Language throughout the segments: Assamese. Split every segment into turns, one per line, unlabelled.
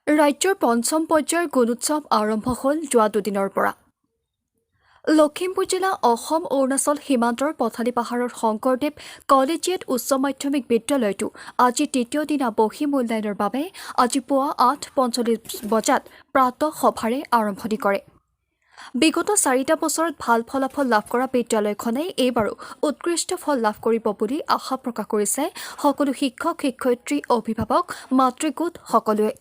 ৰাজ্যৰ পঞ্চম পৰ্যায়ৰ গুণোৎসৱ আৰম্ভ হ'ল যোৱা দুদিনৰ পৰা। লখিমপুৰ জিলা অসম অৰুণাচল সীমান্তৰ পথালি পাহাৰৰ শংকৰদেৱ কলেজিয়েট উচ্চ মাধ্যমিক বিদ্যালয়টো আজি তৃতীয় দিনা বহি মূল্যায়নৰ বাবে আজি পুৱা 8:45 বজাত প্ৰাতঃ সভাৰে আৰম্ভণি কৰে। বিগত 4টা বছৰত ভাল ফলাফল লাভ কৰা বিদ্যালয়খনে এইবাৰো উৎকৃষ্ট ফল লাভ কৰিব বুলি আশা প্ৰকাশ কৰিছে সকলো শিক্ষক শিক্ষয়িত্ৰী অভিভাৱক মাতৃগোট সকলোৱে।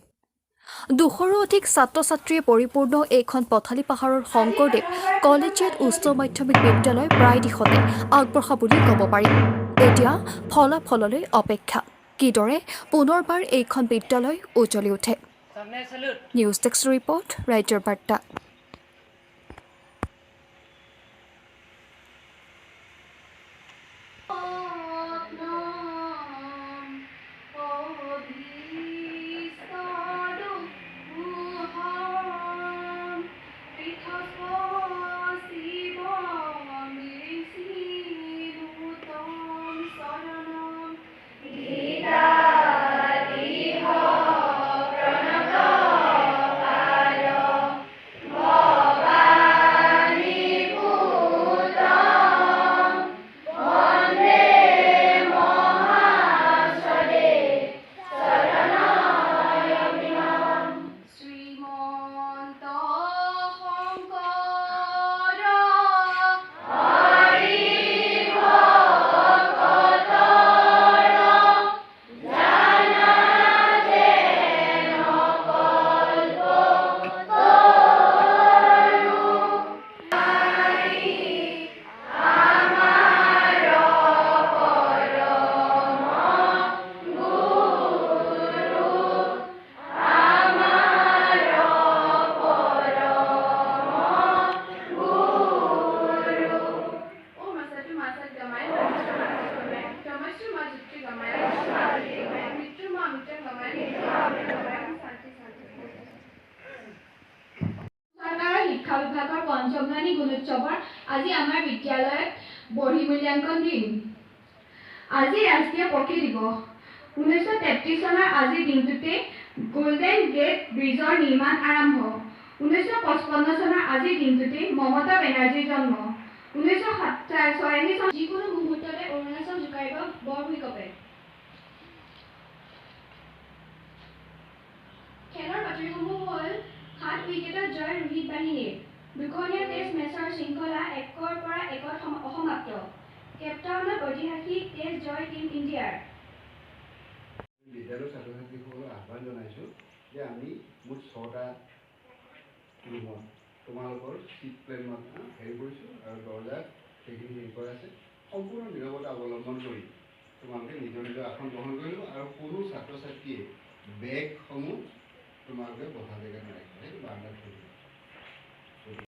200ৰো অধিক ছাত্ৰ ছাত্ৰীয়ে পৰিপূৰ্ণ এইখন পথালি পাহাৰৰ শংকৰদেৱ কলেজিয়েট উচ্চ মাধ্যমিক বিদ্যালয় প্ৰায় দিশতে আগবঢ়া বুলি ক'ব পাৰি। এতিয়া ফলাফললৈ অপেক্ষা, কিদৰে পুনৰবাৰ এইখন বিদ্যালয় উজ্বলি উঠে। নিউজ ডেস্ক ৰিপৰ্ট, ৰাজ্যৰ বাৰ্তা।
শিক্ষা বিভাগৰ পঞ্চমলানি গুণোৎসৱৰ আজি আমাৰ বিদ্যালয়ত বহি মূল্যাংকন দিন। আজি ৰাষ্ট্ৰীয় পক্ষী দিৱস। 1933 চনৰ আজিৰ দিনটোতে গোল্ডেন গেট ব্ৰিজৰ নিৰ্মাণ আৰম্ভ। 1955 চনৰ আজিৰ দিনটোতে মমতা বেনাৰ্জীৰ জন্ম। 1946 চনত যিকোনো মুহূৰ্ততে অৰুণাচল জোকাৰিব বৰ ভূঁইকঁপে। খেলৰ বাতৰিসমূহ হ'ল 7 উইকেটত জয় ৰোহিত বাহিনীৰ। দুখনীয়া টেষ্ট মেচৰ শৃংখলা 1-1 অসমাপ্ত। কেপটাউনত ঐতিহাসিক টেষ্ট জয় টিম ইণ্ডিয়াৰ।
বিদ্যালয়ৰ ছাত্ৰ ছাত্ৰীসকলক আহ্বান জনাইছোঁ যে আমি মুঠ 6টা ৰুমত তোমালোকৰ চিট প্লেন হেৰি কৰিছোঁ আৰু দৰ্জা সেইখিনি হেৰি কৰা আছে। সম্পূৰ্ণ নিৰৱতা অৱলম্বন কৰি তোমালোকে নিজৰ নিজৰ আসন গ্ৰহণ কৰিব আৰু কোনো ছাত্ৰ ছাত্ৰীয়ে বেগসমূহ তোমালোকে বহা জেগাত নাৰাখিব, সেইটো বাৰান্দাত থৈ দিব।